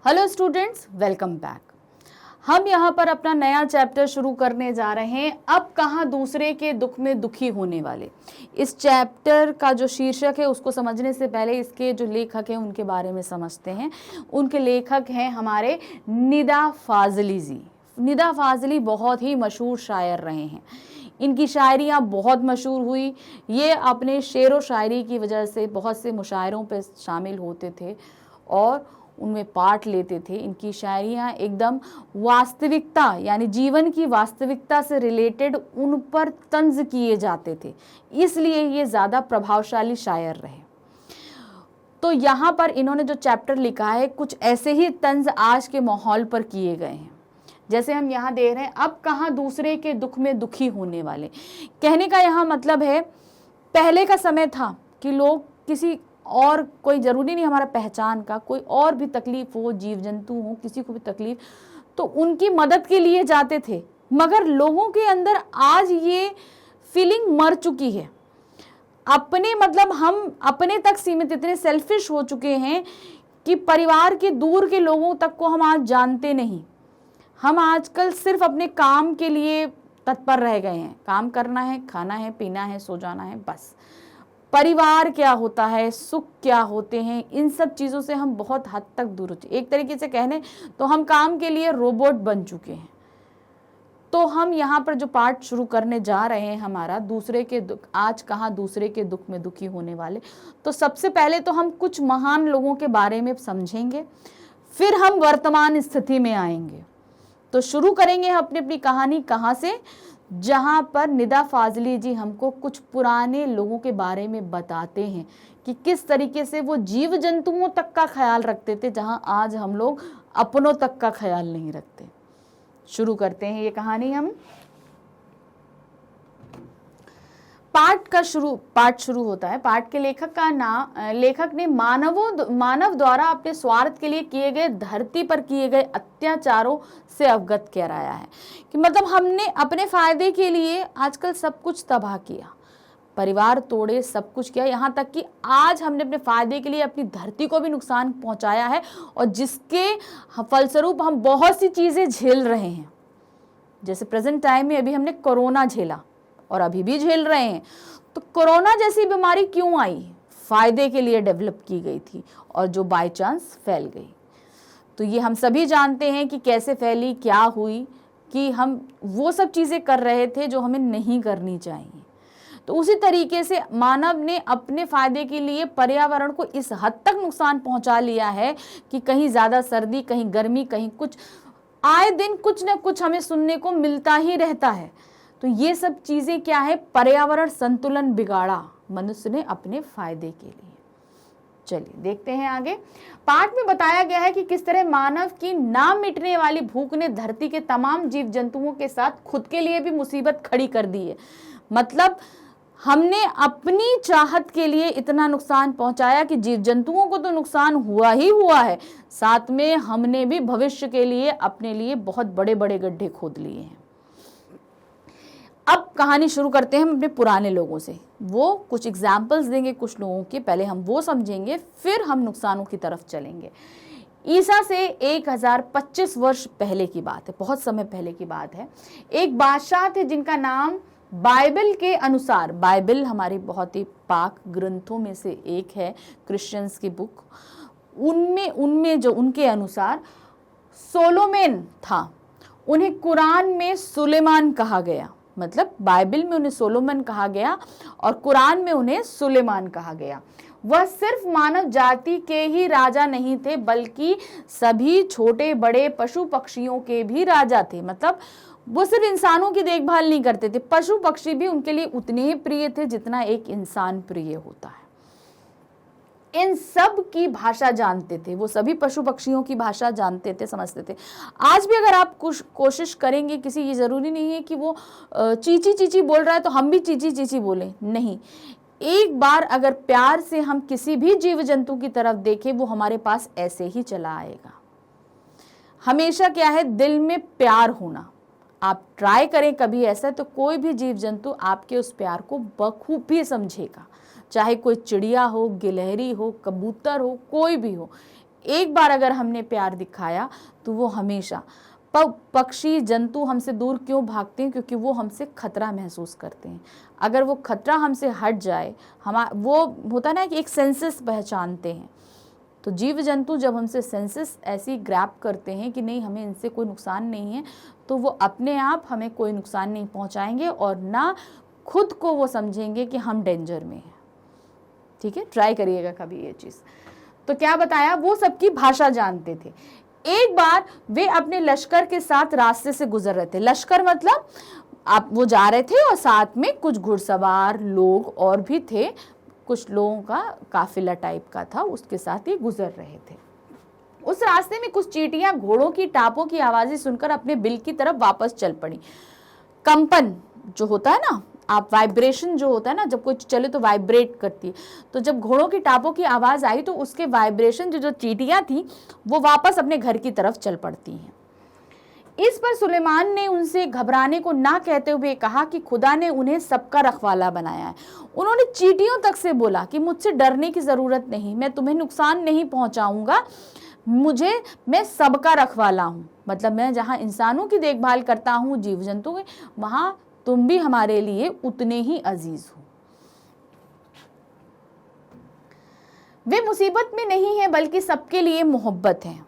Hello students, welcome back. हम यहाँ पर अपना नया चैप्टर शुरू करने जा रहे हैं। अब कहाँ दूसरे के दुख में दुखी होने वाले। इस चैप्टर का जो शीर्षक है उसको समझने से पहले इसके जो लेखक हैं उनके बारे में समझते हैं। उनके लेखक हैं हमारे निदा फाजली जी। निदा फाजली बहुत ही मशहूर शायर रहे हैं। इनकी शायरियाँ बहुत मशहूर हुई। ये अपने शेर व शायरी की वजह से बहुत से मुशायरों पर शामिल होते थे और उनमें पार्ट लेते थे। इनकी शायरियाँ एकदम वास्तविकता यानी जीवन की वास्तविकता से रिलेटेड उन पर तंज किए जाते थे, इसलिए ये ज़्यादा प्रभावशाली शायर रहे। तो यहाँ पर इन्होंने जो चैप्टर लिखा है कुछ ऐसे ही तंज आज के माहौल पर किए गए हैं। जैसे हम यहाँ दे रहे हैं, अब कहाँ दूसरे के दुख में दुखी होने वाले। कहने का यहाँ मतलब है, पहले का समय था कि लोग किसी और, कोई ज़रूरी नहीं हमारा पहचान का, कोई और भी तकलीफ़ हो, जीव जंतु हो, किसी को भी तकलीफ़, तो उनकी मदद के लिए जाते थे। मगर लोगों के अंदर आज ये फीलिंग मर चुकी है। अपने मतलब हम अपने तक सीमित, इतने सेल्फिश हो चुके हैं कि परिवार के दूर के लोगों तक को हम आज जानते नहीं। हम आजकल सिर्फ अपने काम के लिए तत्पर रह गए हैं। काम करना है, खाना है, पीना है, सो जाना है, बस। परिवार क्या होता है, सुख क्या होते हैं, इन सब चीज़ों से हम बहुत हद तक दूर हो चुके। एक तरीके से कहने तो हम काम के लिए रोबोट बन चुके हैं। तो हम यहाँ पर जो पार्ट शुरू करने जा रहे हैं हमारा, दूसरे के दुख, आज कहाँ दूसरे के दुख में दुखी होने वाले। तो सबसे पहले तो हम कुछ महान लोगों के बारे में समझेंगे, फिर हम वर्तमान स्थिति में आएंगे। तो शुरू करेंगे अपनी अपनी कहानी कहाँ से, जहाँ पर निदा फाजली जी हमको कुछ पुराने लोगों के बारे में बताते हैं कि किस तरीके से वो जीव जंतुओं तक का ख्याल रखते थे, जहाँ आज हम लोग अपनों तक का ख्याल नहीं रखते। शुरू करते हैं ये कहानी। हम पाठ शुरू होता है। पाठ के लेखक का नाम, लेखक ने मानव द्वारा अपने स्वार्थ के लिए किए गए, धरती पर किए गए अत्याचारों से अवगत कराया है कि मतलब हमने अपने फायदे के लिए आजकल सब कुछ तबाह किया, परिवार तोड़े, सब कुछ किया, यहाँ तक कि आज हमने अपने फायदे के लिए अपनी धरती को भी नुकसान पहुँचाया है और जिसके फलस्वरूप हम बहुत सी चीज़ें झेल रहे हैं। जैसे प्रेजेंट टाइम में अभी हमने कोरोना झेला और अभी भी झेल रहे हैं। तो कोरोना जैसी बीमारी क्यों आई? फायदे के लिए डेवलप की गई थी और जो बाय चांस फैल गई। तो ये हम सभी जानते हैं कि कैसे फैली, क्या हुई, कि हम वो सब चीज़ें कर रहे थे जो हमें नहीं करनी चाहिए। तो उसी तरीके से मानव ने अपने फायदे के लिए पर्यावरण को इस हद तक नुकसान पहुंचा लिया है कि कहीं ज़्यादा सर्दी, कहीं गर्मी, कहीं कुछ, आए दिन कुछ न कुछ हमें सुनने को मिलता ही रहता है। तो ये सब चीज़ें क्या है, पर्यावरण संतुलन बिगाड़ा मनुष्य ने अपने फायदे के लिए। चलिए देखते हैं आगे। पाठ में बताया गया है कि किस तरह मानव की ना मिटने वाली भूख ने धरती के तमाम जीव जंतुओं के साथ खुद के लिए भी मुसीबत खड़ी कर दी है। मतलब हमने अपनी चाहत के लिए इतना नुकसान पहुंचाया कि जीव जंतुओं को तो नुकसान हुआ ही हुआ है, साथ में हमने भी भविष्य के लिए अपने लिए बहुत बड़े बड़े गड्ढे खोद लिए हैं। अब कहानी शुरू करते हैं हम अपने पुराने लोगों से। वो कुछ एग्जाम्पल्स देंगे कुछ लोगों के, पहले हम वो समझेंगे, फिर हम नुकसानों की तरफ चलेंगे। ईसा से 1025 वर्ष पहले की बात है, बहुत समय पहले की बात है। एक बादशाह थे जिनका नाम बाइबल के अनुसार, बाइबल हमारी बहुत ही पाक ग्रंथों में से एक है, क्रिश्चियंस की बुक, उनमें जो उनके अनुसार सोलोमन था। उन्हें कुरान में सुलेमान कहा गया, मतलब बाइबल में उन्हें सोलोमन कहा गया और कुरान में उन्हें सुलेमान कहा गया। वह सिर्फ मानव जाति के ही राजा नहीं थे, बल्कि सभी छोटे बड़े पशु पक्षियों के भी राजा थे। मतलब वो सिर्फ इंसानों की देखभाल नहीं करते थे, पशु पक्षी भी उनके लिए उतने ही प्रिय थे जितना एक इंसान प्रिय होता है। इन सब की भाषा जानते थे, वो सभी पशु पक्षियों की भाषा जानते थे, समझते थे। आज भी अगर आप कुछ कोशिश करेंगे, किसी, ये ज़रूरी नहीं है कि वो चीची चीची बोल रहा है तो हम भी चीची चीची बोलें, नहीं। एक बार अगर प्यार से हम किसी भी जीव जंतु की तरफ देखें, वो हमारे पास ऐसे ही चला आएगा। हमेशा क्या है, दिल में प्यार होना। आप ट्राई करें कभी ऐसा, तो कोई भी जीव जंतु आपके उस प्यार को बखूबी समझेगा। चाहे कोई चिड़िया हो, गिलहरी हो, कबूतर हो, कोई भी हो, एक बार अगर हमने प्यार दिखाया तो वो हमेशा, पक्षी जंतु हमसे दूर क्यों भागते हैं? क्योंकि वो हमसे खतरा महसूस करते हैं। अगर वो खतरा हमसे हट जाए, वो होता ना कि एक सेंसेस पहचानते हैं, तो जीव जंतु जब हमसे सेंसेस ऐसी ग्रैब करते हैं कि नहीं हमें इनसे कोई नुकसान नहीं है, तो वो अपने आप हमें कोई नुकसान नहीं पहुंचाएंगे और ना खुद को वो समझेंगे कि हम डेंजर में हैं। ठीक है, ट्राई करिएगा कभी ये चीज़। तो क्या बताया, वो सबकी भाषा जानते थे। एक बार वे अपने लश्कर के साथ रास्ते से गुजर रहे थे। लश्कर मतलब आप वो जा रहे थे और साथ में कुछ घुड़सवार लोग और भी थे, कुछ लोगों का काफिला टाइप का था, उसके साथ ये गुजर रहे थे। उस रास्ते में कुछ चींटियां घोड़ों की टापों की आवाजें सुनकर अपने बिल की तरफ वापस चल पड़ी। कंपन जो होता है ना, आप वाइब्रेशन जो होता है ना, जब कोई चले तो वाइब्रेट करती है, तो जब घोड़ों की टापों की आवाज आई तो उसके वाइब्रेशन जो चींटियां थी वो वापस अपने घर की तरफ चल पड़ती हैं। इस पर सुलेमान ने उनसे घबराने को ना कहते हुए कहा कि खुदा ने उन्हें सबका रखवाला बनाया है। उन्होंने चींटियों तक से बोला कि मुझसे डरने की जरूरत नहीं, मैं तुम्हें नुकसान नहीं पहुंचाऊंगा, मैं सबका रखवाला हूं। मतलब मैं जहां इंसानों की देखभाल करता हूं, जीव जंतु की, वहां तुम भी हमारे लिए उतने ही अजीज हो। वे मुसीबत में नहीं है बल्कि सबके लिए मोहब्बत है।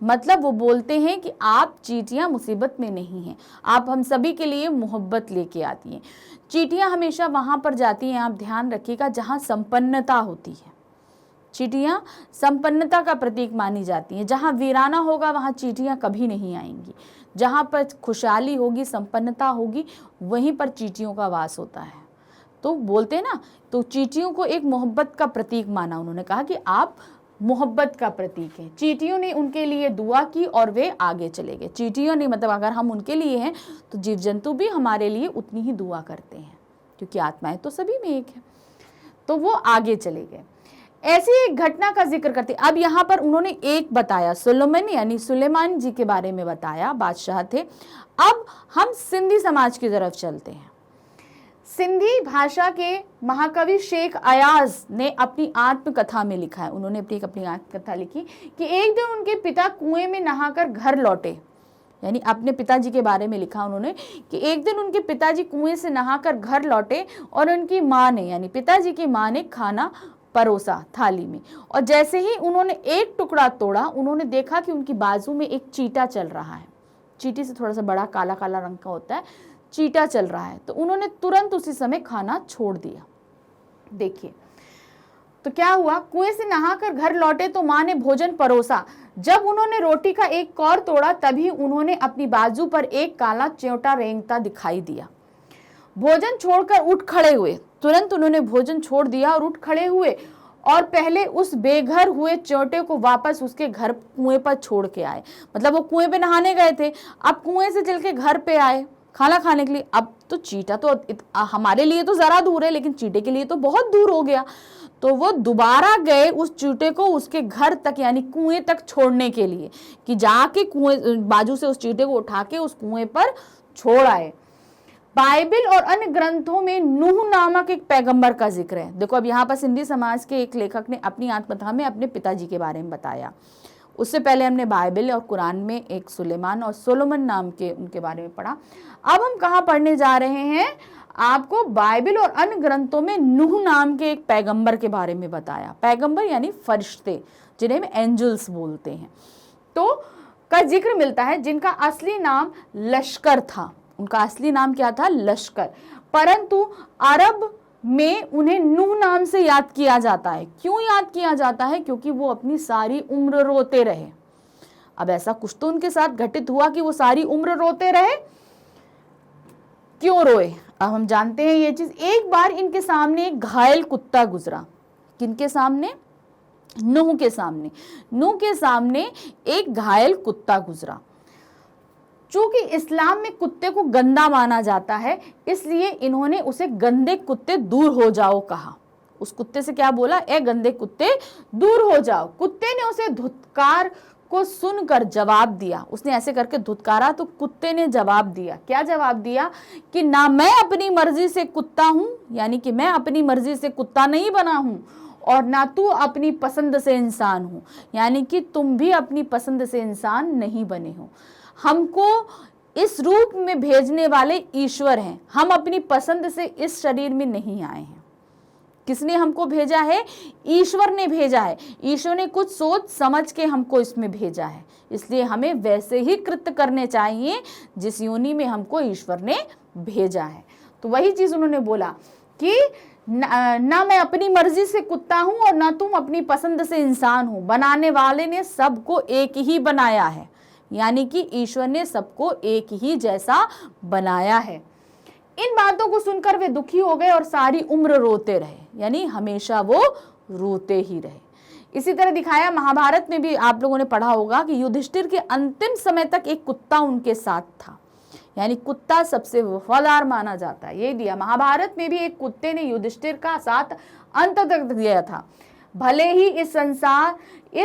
मतलब वो बोलते हैं कि आप चींटियां मुसीबत में नहीं हैं, आप हम सभी के लिए मोहब्बत लेके आती हैं। चींटियां हमेशा वहां पर जाती हैं, आप ध्यान रखिएगा, जहां संपन्नता होती है। चींटियां संपन्नता का प्रतीक मानी जाती हैं। जहां वीराना होगा वहां चींटियां कभी नहीं आएंगी। जहां पर खुशहाली होगी, संपन्नता होगी, वहीं पर चींटियों का वास होता है। तो बोलते हैं ना, तो चींटियों को एक मोहब्बत का प्रतीक माना। उन्होंने कहा कि आप मोहब्बत का प्रतीक है। चींटियों ने उनके लिए दुआ की और वे आगे चले गए। चींटियों ने मतलब अगर हम उनके लिए हैं तो जीव जंतु भी हमारे लिए उतनी ही दुआ करते हैं, क्योंकि आत्माएं तो सभी में एक है। तो वो आगे चले गए। ऐसी एक घटना का जिक्र करते, अब यहाँ पर उन्होंने एक बताया, सुलेमान यानी सुलेमान जी के बारे में बताया, बादशाह थे। अब हम सिंधी समाज की तरफ चलते हैं। सिंधी भाषा के महाकवि शेख अयाज ने अपनी आत्मकथा में लिखा है, उन्होंने अपनी आत्मकथा लिखी कि एक दिन उनके पिता कुएं में नहाकर घर लौटे। यानी अपने पिताजी के बारे में लिखा उन्होंने कि एक दिन उनके पिताजी कुएं से नहाकर घर लौटे और उनकी माँ ने, यानी पिताजी की माँ ने खाना परोसा थाली में, और जैसे ही उन्होंने एक टुकड़ा तोड़ा, उन्होंने देखा कि उनकी बाजू में एक चींटा चल रहा है। चींटी से थोड़ा सा बड़ा काला काला रंग का होता है, चींटा चल रहा है। तो उन्होंने तुरंत उसी समय खाना छोड़ दिया। देखिए तो क्या हुआ, कुएं से नहाकर घर लौटे तो माँ ने भोजन परोसा। जब उन्होंने रोटी का एक कौर तोड़ा तभी उन्होंने अपनी बाजू पर एक काला च्योटा रेंगता दिखाई दिया। भोजन छोड़कर उठ खड़े हुए, तुरंत उन्होंने भोजन छोड़ दिया और उठ खड़े हुए और पहले उस बेघर हुए च्योटे को वापस उसके घर कुएं पर छोड़ के आए। मतलब वो कुएं पे नहाने गए थे, अब कुएं से चल के घर पे आए खाना खाने के लिए। अब तो चींटा तो हमारे लिए तो जरा दूर है, लेकिन चींटे के लिए तो बहुत दूर हो गया। तो वो दोबारा गए उस चींटे को उसके घर तक यानी कुएं तक छोड़ने के लिए, कि जाके कुएं बाजू से उस चींटे को उठा के उस कुएं पर छोड़ आए। बाइबल और अन्य ग्रंथों में नूह नामक एक पैगंबर का जिक्र है। देखो अब यहाँ पर सिंधी समाज के एक लेखक ने अपनी आत्मकथा में अपने पिताजी के बारे में बताया। उससे पहले हमने बाइबल और कुरान में एक सुलेमान और सोलोमन नाम के उनके बारे में पढ़ा। अब हम कहाँ पढ़ने जा रहे हैं, आपको बाइबल और अन्य ग्रंथों में नूह नाम के एक पैगंबर के बारे में बताया। पैगंबर यानी फरिश्ते, जिन्हें हम एंजल्स बोलते हैं, तो का जिक्र मिलता है, जिनका असली नाम लश्कर था। उनका असली नाम क्या था? लश्कर। परंतु अरब में उन्हें नूह नाम से याद किया जाता है। क्यों याद किया जाता है? क्योंकि वो अपनी सारी उम्र रोते रहे। अब ऐसा कुछ तो उनके साथ घटित हुआ कि वो सारी उम्र रोते रहे। क्यों रोए? अब हम जानते हैं ये चीज। एक बार इनके सामने एक घायल कुत्ता गुजरा। किनके सामने? नूह के सामने। नूह के सामने एक घायल कुत्ता गुजरा। चूंकि इस्लाम में कुत्ते को गंदा माना जाता है, इसलिए इन्होंने उसे गंदे कुत्ते दूर हो जाओ कहा। उस कुत्ते से क्या बोला? ए गंदे कुत्ते दूर हो जाओ। कुत्ते ने उसे धुतकार को सुनकर जवाब दिया। उसने ऐसे करके धुतकारा तो कुत्ते ने जवाब दिया। क्या जवाब दिया? कि ना मैं अपनी मर्जी से कुत्ता हूं, यानी कि मैं अपनी मर्जी से कुत्ता नहीं बना हूं, और ना तू अपनी पसंद से इंसान हो, यानी कि तुम भी अपनी पसंद से इंसान नहीं बने हो। हमको इस रूप में भेजने वाले ईश्वर हैं, हम अपनी पसंद से इस शरीर में नहीं आए हैं। किसने हमको भेजा है? ईश्वर ने भेजा है। ईश्वर ने कुछ सोच समझ के हमको इसमें भेजा है, इसलिए हमें वैसे ही कृत्य करने चाहिए जिस योनि में हमको ईश्वर ने भेजा है। तो वही चीज उन्होंने बोला कि ना मैं अपनी मर्जी से कुत्ता हूं और ना तुम अपनी पसंद से इंसान हो। बनाने वाले ने सबको एक ही बनाया है, यानी कि ईश्वर ने सबको एक ही जैसा बनाया है। इन बातों को सुनकर वे दुखी हो गए और सारी उम्र रोते रहे, यानी हमेशा वो रोते ही रहे। इसी तरह दिखाया महाभारत में भी, आप लोगों ने पढ़ा होगा कि युधिष्ठिर के अंतिम समय तक एक कुत्ता उनके साथ था, यानी कुत्ता सबसे वफादार माना जाता है। ये दिया महाभारत में भी एक कुत्ते ने युधिष्ठिर का साथ अंत तक दिया था। भले ही इस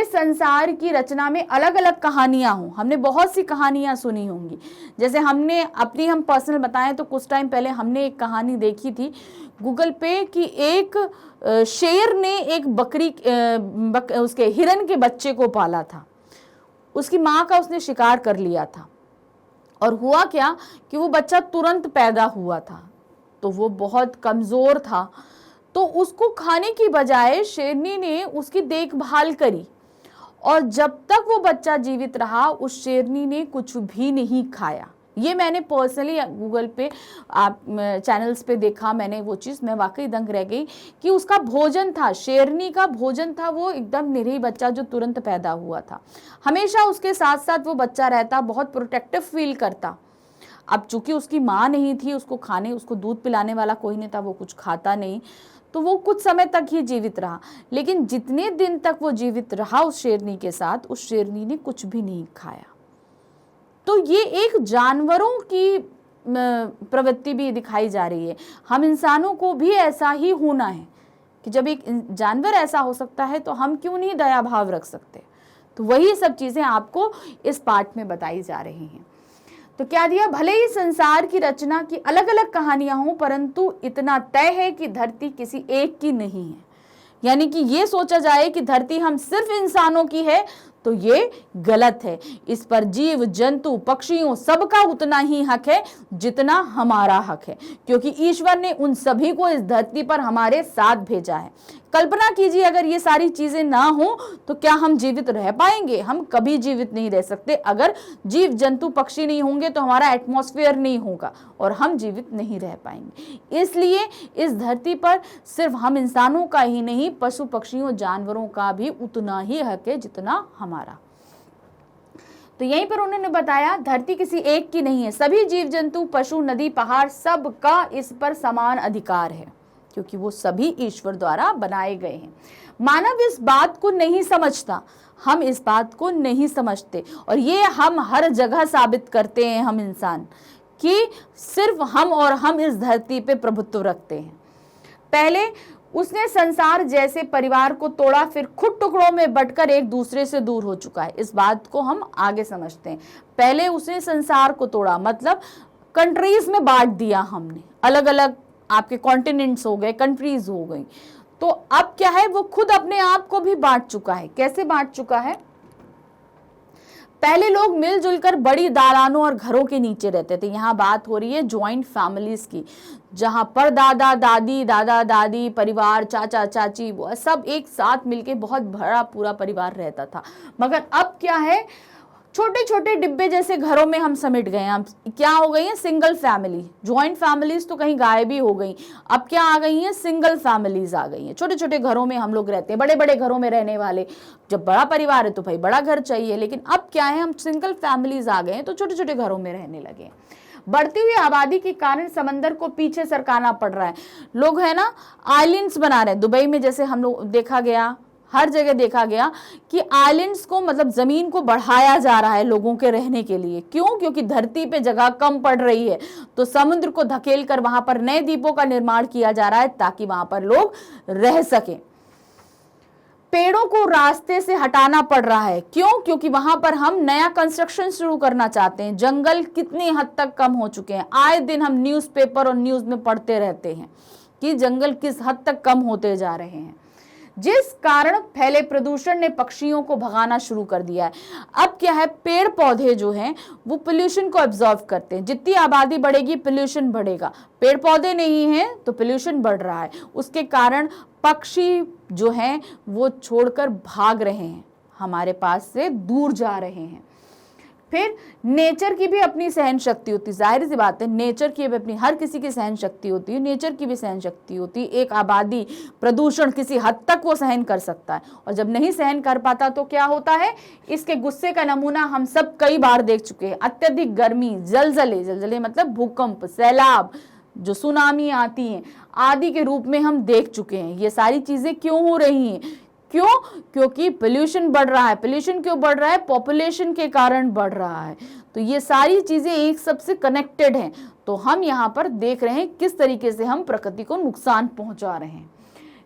संसार की रचना में अलग अलग कहानियां हों, हमने बहुत सी कहानियां सुनी होंगी। जैसे हमने अपनी हम पर्सनल बताएं तो कुछ टाइम पहले हमने एक कहानी देखी थी गूगल पे कि एक शेर ने एक उसके हिरन के बच्चे को पाला था। उसकी माँ का उसने शिकार कर लिया था और हुआ क्या कि वो बच्चा तुरंत पैदा हुआ था, तो वो बहुत कमज़ोर था। तो उसको खाने की बजाय शेरनी ने उसकी देखभाल करी और जब तक वो बच्चा जीवित रहा उस शेरनी ने कुछ भी नहीं खाया। ये मैंने पर्सनली गूगल पे आप चैनल्स पे देखा, मैंने वो चीज़, मैं वाकई दंग रह गई कि उसका भोजन था, शेरनी का भोजन था वो एकदम निरीह बच्चा जो तुरंत पैदा हुआ था। हमेशा उसके साथ साथ वो बच्चा रहता, बहुत प्रोटेक्टिव फील करता। अब चूंकि उसकी माँ नहीं थी, उसको दूध पिलाने वाला कोई नहीं था, वो कुछ खाता नहीं, तो वो कुछ समय तक ही जीवित रहा। लेकिन जितने दिन तक वो जीवित रहा उस शेरनी के साथ, उस शेरनी ने कुछ भी नहीं खाया। तो ये एक जानवरों की प्रवृत्ति भी दिखाई जा रही है। हम इंसानों को भी ऐसा ही होना है कि जब एक जानवर ऐसा हो सकता है तो हम क्यों नहीं दया भाव रख सकते। तो वही सब चीज़ें आपको इस पाठ में बताई जा रही हैं। तो क्या दिया, भले ही संसार की रचना की अलग अलग कहानियां हों, परंतु इतना तय है कि धरती किसी एक की नहीं है। यानी कि ये सोचा जाए कि धरती हम सिर्फ इंसानों की है तो ये गलत है। इस पर जीव जंतु पक्षियों सबका उतना ही हक है जितना हमारा हक है, क्योंकि ईश्वर ने उन सभी को इस धरती पर हमारे साथ भेजा है। कल्पना कीजिए अगर ये सारी चीजें ना हो तो क्या हम जीवित रह पाएंगे? हम कभी जीवित नहीं रह सकते। अगर जीव जंतु पक्षी नहीं होंगे तो हमारा एटमॉस्फेयर नहीं होगा और हम जीवित नहीं रह पाएंगे। इसलिए इस धरती पर सिर्फ हम इंसानों का ही नहीं, पशु पक्षियों जानवरों का भी उतना ही हक है जितना हमारा। तो यहीं पर उन्होंने बताया धरती किसी एक की नहीं है, सभी जीव जंतु पशु नदी पहाड़ सबका इस पर समान अधिकार है, क्योंकि वो सभी ईश्वर द्वारा बनाए गए हैं। मानव इस बात को नहीं समझता, हम इस बात को नहीं समझते और ये हम हर जगह साबित करते हैं, हम इंसान, कि सिर्फ हम और हम इस धरती पे प्रभुत्व रखते हैं। पहले उसने संसार जैसे परिवार को तोड़ा, फिर खुद टुकड़ों में बंटकर एक दूसरे से दूर हो चुका है। इस बात को हम आगे समझते हैं। पहले उसने संसार को तोड़ा, मतलब कंट्रीज में बांट दिया हमने, अलग अलग आपके कॉन्टिनेंट्स हो गए, कंट्रीज हो गई। तो अब क्या है, वो खुद अपने आप को भी बांट चुका है। कैसे बांट चुका है? पहले लोग मिलजुल कर बड़ी दालानों और घरों के नीचे रहते थे। यहाँ बात हो रही है जॉइंट फैमिलीज की, जहाँ पर दादा दादी परिवार, चाचा चाची, वो सब एक साथ मिलके बहुत बड़ा पूरा परिवार रहता था। मगर अब क्या है, छोटे छोटे डिब्बे जैसे घरों में हम समेट गए हैं। हम क्या हो गई है, सिंगल फैमिली। जॉइंट फैमिलीज तो कहीं गायब ही हो गई, अब क्या आ गई हैं, सिंगल फैमिलीज आ गई हैं। छोटे छोटे घरों में हम लोग रहते हैं, बड़े बड़े घरों में रहने वाले। जब बड़ा परिवार है तो भाई बड़ा घर चाहिए, लेकिन अब क्या है, हम सिंगल फैमिलीज आ गए हैं तो छोटे छोटे घरों में रहने लगे। बढ़ती हुई आबादी के कारण समंदर को पीछे सरकाना पड़ रहा है। लोग है ना आइलैंड्स बना रहे हैं। दुबई में जैसे हम लोग देखा गया, हर जगह देखा गया कि आइलैंड्स को, मतलब जमीन को बढ़ाया जा रहा है लोगों के रहने के लिए। क्यों? क्योंकि धरती पे जगह कम पड़ रही है, तो समुद्र को धकेल कर वहां पर नए द्वीपों का निर्माण किया जा रहा है ताकि वहां पर लोग रह सके। पेड़ों को रास्ते से हटाना पड़ रहा है। क्यों? क्योंकि वहां पर हम नया कंस्ट्रक्शन शुरू करना चाहते हैं। जंगल कितनी हद तक कम हो चुके हैं, आए दिन हम न्यूज़पेपर और न्यूज में पढ़ते रहते हैं कि जंगल किस हद तक कम होते जा रहे हैं। जिस कारण फैले प्रदूषण ने पक्षियों को भगाना शुरू कर दिया है। अब क्या है, पेड़ पौधे जो हैं वो पोल्यूशन को एब्जॉर्व करते हैं। जितनी आबादी बढ़ेगी पोल्यूशन बढ़ेगा, पेड़ पौधे नहीं हैं तो पोल्यूशन बढ़ रहा है। उसके कारण पक्षी जो हैं वो छोड़कर भाग रहे हैं, हमारे पास से दूर जा रहे हैं। फिर नेचर की भी अपनी सहन शक्ति होती है, जाहिर सी बात है नेचर की भी अपनी, हर किसी की सहन शक्ति होती है, नेचर की भी सहन शक्ति होती है। एक आबादी प्रदूषण किसी हद तक वो सहन कर सकता है, और जब नहीं सहन कर पाता तो क्या होता है, इसके गुस्से का नमूना हम सब कई बार देख चुके हैं। अत्यधिक गर्मी, जलजले मतलब भूकंप, सैलाब, जो सुनामी आती हैं आदि के रूप में हम देख चुके हैं। ये सारी चीजें क्यों हो रही हैं? क्यों? क्योंकि पोल्यूशन बढ़ रहा है। पोल्यूशन क्यों बढ़ रहा है? पॉपुलेशन के कारण बढ़ रहा है। तो ये सारी चीजें एक सबसे कनेक्टेड हैं। तो हम यहाँ पर देख रहे हैं किस तरीके से हम प्रकृति को नुकसान पहुंचा रहे हैं।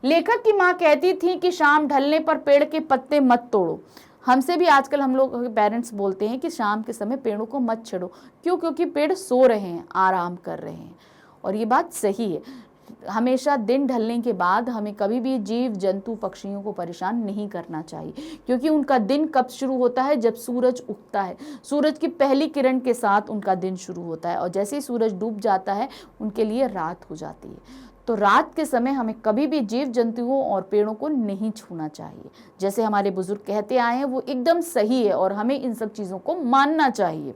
लेखक की माँ कहती थी कि शाम ढलने पर पेड़ के पत्ते मत तोड़ो। हमसे भी आजकल हम लोग पेरेंट्स बोलते हैं कि शाम के समय पेड़ों को मत छेड़ो। क्यों? क्योंकि पेड़ सो रहे हैं, आराम कर रहे हैं, और ये बात सही है। हमेशा दिन ढलने के बाद हमें कभी भी जीव जंतु पक्षियों को परेशान नहीं करना चाहिए, क्योंकि उनका दिन कब शुरू होता है? जब सूरज उगता है। सूरज की पहली किरण के साथ उनका दिन शुरू होता है, और जैसे ही सूरज डूब जाता है उनके लिए रात हो जाती है। तो रात के समय हमें कभी भी जीव जंतुओं और पेड़ों को नहीं छूना चाहिए। जैसे हमारे बुजुर्ग कहते आए हैं वो एकदम सही है, और हमें इन सब चीज़ों को मानना चाहिए।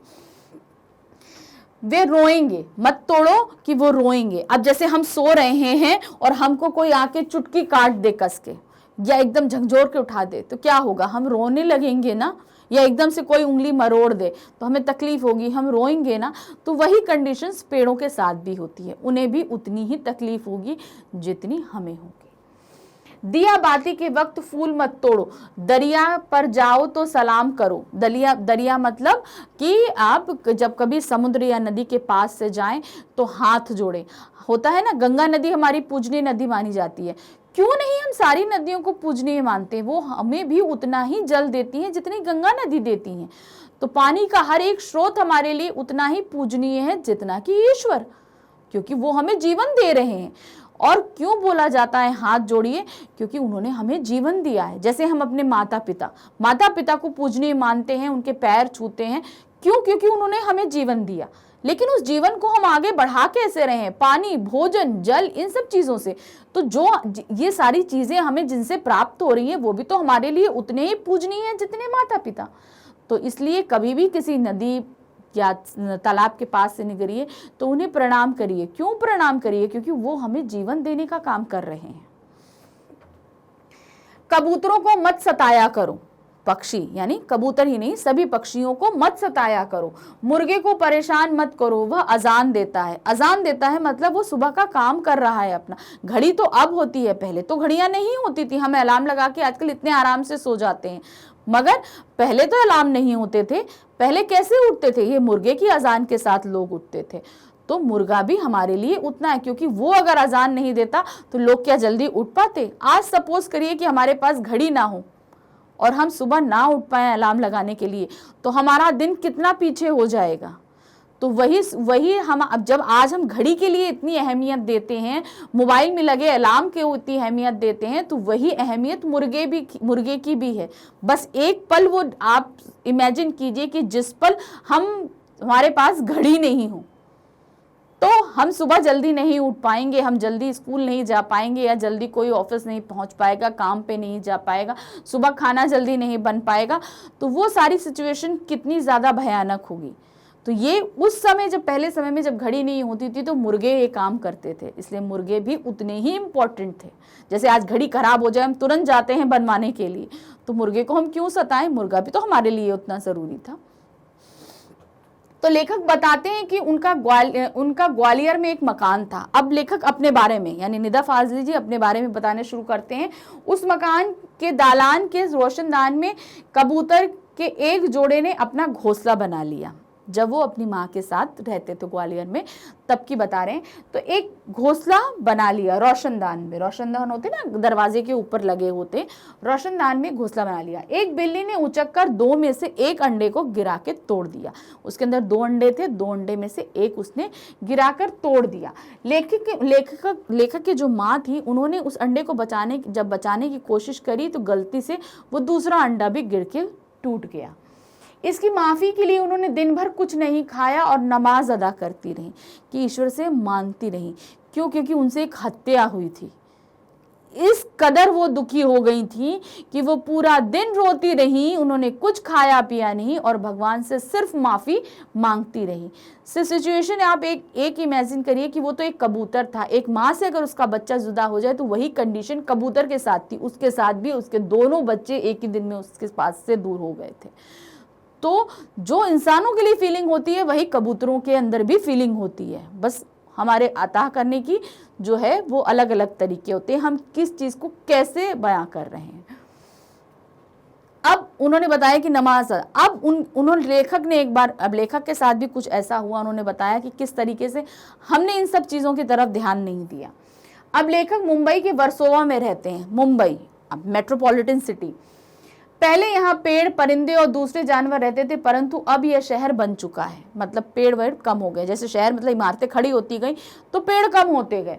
वे रोएंगे, मत तोड़ो कि वो रोएंगे। अब जैसे हम सो रहे हैं और हमको कोई आके चुटकी काट दे कस के, या एकदम झकझोर के उठा दे, तो क्या होगा? हम रोने लगेंगे ना। या एकदम से कोई उंगली मरोड़ दे तो हमें तकलीफ होगी, हम रोएंगे ना। तो वही कंडीशंस पेड़ों के साथ भी होती है, उन्हें भी उतनी ही तकलीफ होगी जितनी हमें होगी। दिया बाती के वक्त फूल मत तोड़ो, दरिया पर जाओ तो सलाम करो। दरिया मतलब कि आप जब कभी समुद्र या नदी के पास से जाएं तो हाथ जोड़ें। होता है ना, गंगा नदी हमारी पूजनीय नदी मानी जाती है। क्यों नहीं हम सारी नदियों को पूजनीय मानते हैं? वो हमें भी उतना ही जल देती हैं जितनी गंगा नदी देती हैं। तो पानी का हर एक स्रोत हमारे लिए उतना ही पूजनीय है जितना कि ईश्वर, क्योंकि वो हमें जीवन दे रहे हैं। और क्यों बोला जाता है हाथ जोड़िए? क्योंकि उन्होंने हमें जीवन दिया है। जैसे हम अपने माता पिता को पूजनीय मानते हैं, उनके पैर छूते हैं। क्यों? क्योंकि उन्होंने हमें जीवन दिया। लेकिन उस जीवन को हम आगे बढ़ा कैसे रहे हैं? पानी, भोजन, जल, इन सब चीजों से। तो जो ये सारी चीजें हमें जिनसे प्राप्त हो रही हैं वो भी तो हमारे लिए उतने ही पूजनीय हैं जितने माता पिता। तो इसलिए कभी भी किसी नदी या तालाब के पास से निकलिए तो उन्हें प्रणाम करिए। क्यों प्रणाम करिए? क्योंकि वो हमें जीवन देने का काम कर रहे हैं। कबूतरों को मत सताया करो। पक्षी यानी कबूतर ही नहीं, सभी पक्षियों को मत सताया करो। मुर्गे को परेशान मत करो, वह अजान देता है। अजान देता है मतलब वो सुबह का काम कर रहा है अपना। घड़ी तो अब होती है, पहले तो घड़ियां नहीं होती थी। हम अलार्म लगा के आजकल इतने आराम से सो जाते हैं, मगर पहले तो अलार्म नहीं होते थे। पहले कैसे उठते थे? ये मुर्गे की अजान के साथ लोग उठते थे। तो मुर्गा भी हमारे लिए उतना है, क्योंकि वो अगर अजान नहीं देता तो लोग क्या जल्दी उठ पाते? आज सपोज करिए कि हमारे पास घड़ी ना हो और हम सुबह ना उठ पाए अलार्म लगाने के लिए, तो हमारा दिन कितना पीछे हो जाएगा। तो वही हम अब जब आज हम घड़ी के लिए इतनी अहमियत देते हैं, मोबाइल में लगे अलार्म के इतनी अहमियत देते हैं, तो वही अहमियत मुर्गे की भी है। बस एक पल वो आप इमेजिन कीजिए कि जिस पल हमारे पास घड़ी नहीं हो तो हम सुबह जल्दी नहीं उठ पाएंगे, हम जल्दी स्कूल नहीं जा पाएंगे, या जल्दी कोई ऑफिस नहीं पहुंच पाएगा, काम पे नहीं जा पाएगा, सुबह खाना जल्दी नहीं बन पाएगा। तो वो सारी सिचुएशन कितनी ज़्यादा भयानक होगी। तो ये उस समय, जब पहले समय में जब घड़ी नहीं होती थी तो मुर्गे ये काम करते थे, इसलिए मुर्गे भी उतने ही इम्पोर्टेंट थे। जैसे आज घड़ी खराब हो जाए हम तुरंत जाते हैं बनवाने के लिए, तो मुर्गे को हम क्यों सताएं? मुर्गा भी तो हमारे लिए उतना ज़रूरी था। तो लेखक बताते हैं कि उनका ग्वालियर में एक मकान था। अब लेखक अपने बारे में, यानी निदा फाजली जी अपने बारे में बताने शुरू करते हैं। उस मकान के दालान के रोशनदान में कबूतर के एक जोड़े ने अपना घोंसला बना लिया। जब वो अपनी माँ के साथ रहते थे ग्वालियर में, तब की बता रहे हैं। तो एक घोंसला बना लिया रोशनदान में, रोशनदान होते ना दरवाजे के ऊपर लगे होते, रोशनदान में घोंसला बना लिया। एक बिल्ली ने उचक कर 2 में से एक अंडे को गिरा के तोड़ दिया। उसके अंदर 2 अंडे थे, 2 अंडे में से एक उसने गिराकर तोड़ दिया। लेखक की जो माँ थी, उन्होंने उस अंडे को जब बचाने की कोशिश करी तो गलती से वो दूसरा अंडा भी गिर के टूट गया। इसकी माफ़ी के लिए उन्होंने दिन भर कुछ नहीं खाया और नमाज अदा करती रही, कि ईश्वर से मांगती रही। क्यों? क्योंकि उनसे एक हत्या हुई थी। इस कदर वो दुखी हो गई थी कि वो पूरा दिन रोती रही, उन्होंने कुछ खाया पिया नहीं और भगवान से सिर्फ माफ़ी मांगती रही। सिचुएशन आप एक इमेजिन करिए कि वो तो एक कबूतर था, एक माँ से अगर उसका बच्चा जुदा हो जाए तो वही कंडीशन कबूतर के साथ थी। उसके साथ भी उसके दोनों बच्चे एक ही दिन में उसके पास से दूर हो गए थे। तो जो इंसानों के लिए फीलिंग होती है वही कबूतरों के अंदर भी फीलिंग होती है, बस हमारे अता करने की जो है वो अलग अलग तरीके होते हैं, हम किस चीज को कैसे बयां कर रहे हैं। अब उन्होंने बताया कि नमाज, अब उन्होंने लेखक ने एक बार, अब लेखक के साथ भी कुछ ऐसा हुआ, उन्होंने बताया कि किस तरीके से हमने इन सब चीजों की तरफ ध्यान नहीं दिया। अब लेखक मुंबई के वर्सोवा में रहते हैं, मुंबई अब मेट्रोपॉलिटन सिटी। पहले यहाँ पेड़ परिंदे और दूसरे जानवर रहते थे, परंतु अब यह शहर बन चुका है, मतलब पेड़ वेड़ कम हो गए। जैसे शहर मतलब इमारतें खड़ी होती गई तो पेड़ कम होते गए।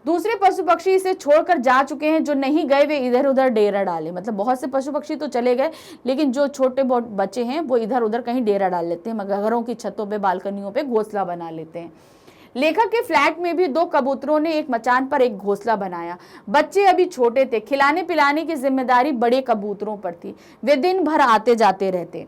दूसरे पशु पक्षी इसे छोड़कर जा चुके हैं, जो नहीं गए वे इधर उधर डेरा डाले। मतलब बहुत से पशु पक्षी तो चले गए, लेकिन जो छोटे बच्चे हैं वो इधर उधर कहीं डेरा डाल लेते हैं, घरों की छतों पे, बालकनियों पे घोंसला बना लेते हैं। लेखक के फ्लैट में भी 2 कबूतरों ने एक मचान पर एक घोंसला बनाया। बच्चे अभी छोटे थे, खिलाने पिलाने की जिम्मेदारी बड़े कबूतरों पर थी। वे दिन भर आते जाते रहते।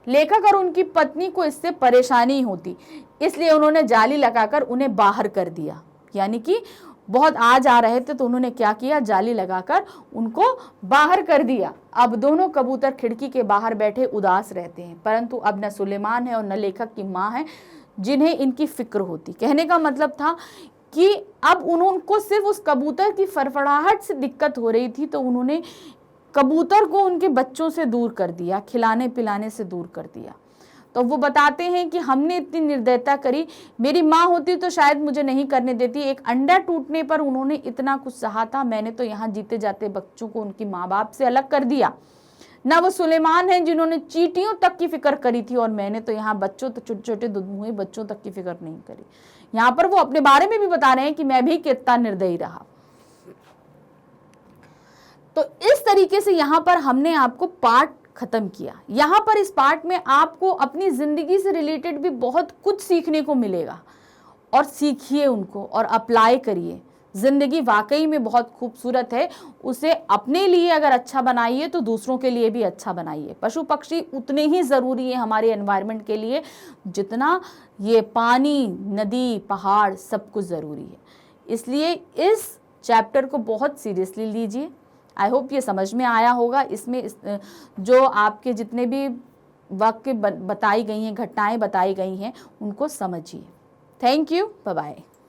लेखक और उनकी पत्नी को इससे परेशानी होती, इसलिए उन्होंने जाली लगाकर उन्हें बाहर कर दिया। यानी कि बहुत आ जा रहे थे तो उन्होंने क्या किया, जाली लगाकर उनको बाहर कर दिया। अब दोनों कबूतर खिड़की के बाहर बैठे उदास रहते हैं, परंतु अब न सुलेमान है और न लेखक की माँ है जिन्हें इनकी फिक्र होती। कहने का मतलब था कि अब उनको सिर्फ उस कबूतर की फड़फड़ाहट से दिक्कत हो रही थी, तो उन्होंने कबूतर को उनके बच्चों से दूर कर दिया, खिलाने पिलाने से दूर कर दिया। तो वो बताते हैं कि हमने इतनी निर्दयता करी, मेरी माँ होती तो शायद मुझे नहीं करने देती। एक अंडा टूटने पर उन्होंने इतना कुछ सहा था, मैंने तो यहाँ जीते जाते बच्चों को उनकी माँ बाप से अलग कर दिया। ना वो सुलेमान हैं जिन्होंने चींटियों तक की फिक्र करी थी, और मैंने तो यहाँ बच्चों तक, छोटे छोटे दुधमुहे बच्चों तक की फिक्र नहीं करी। यहाँ पर वो अपने बारे में भी बता रहे हैं कि मैं भी कितना निर्दयी रहा। तो इस तरीके से यहाँ पर हमने आपको पार्ट खत्म किया। यहाँ पर इस पार्ट में आपको अपनी जिंदगी से रिलेटेड भी बहुत कुछ सीखने को मिलेगा, और सीखिए उनको और अप्लाई करिए। जिंदगी वाकई में बहुत खूबसूरत है, उसे अपने लिए अगर अच्छा बनाइए तो दूसरों के लिए भी अच्छा बनाइए। पशु पक्षी उतने ही ज़रूरी है हमारे एनवायरनमेंट के लिए जितना ये पानी, नदी, पहाड़ सब कुछ ज़रूरी है। इसलिए इस चैप्टर को बहुत सीरियसली लीजिए। आई होप ये समझ में आया होगा। इसमें जो आपके जितने भी वाक्य बताई गई हैं, घटनाएं बताई गई हैं, उनको समझिए। Thank you, bye bye.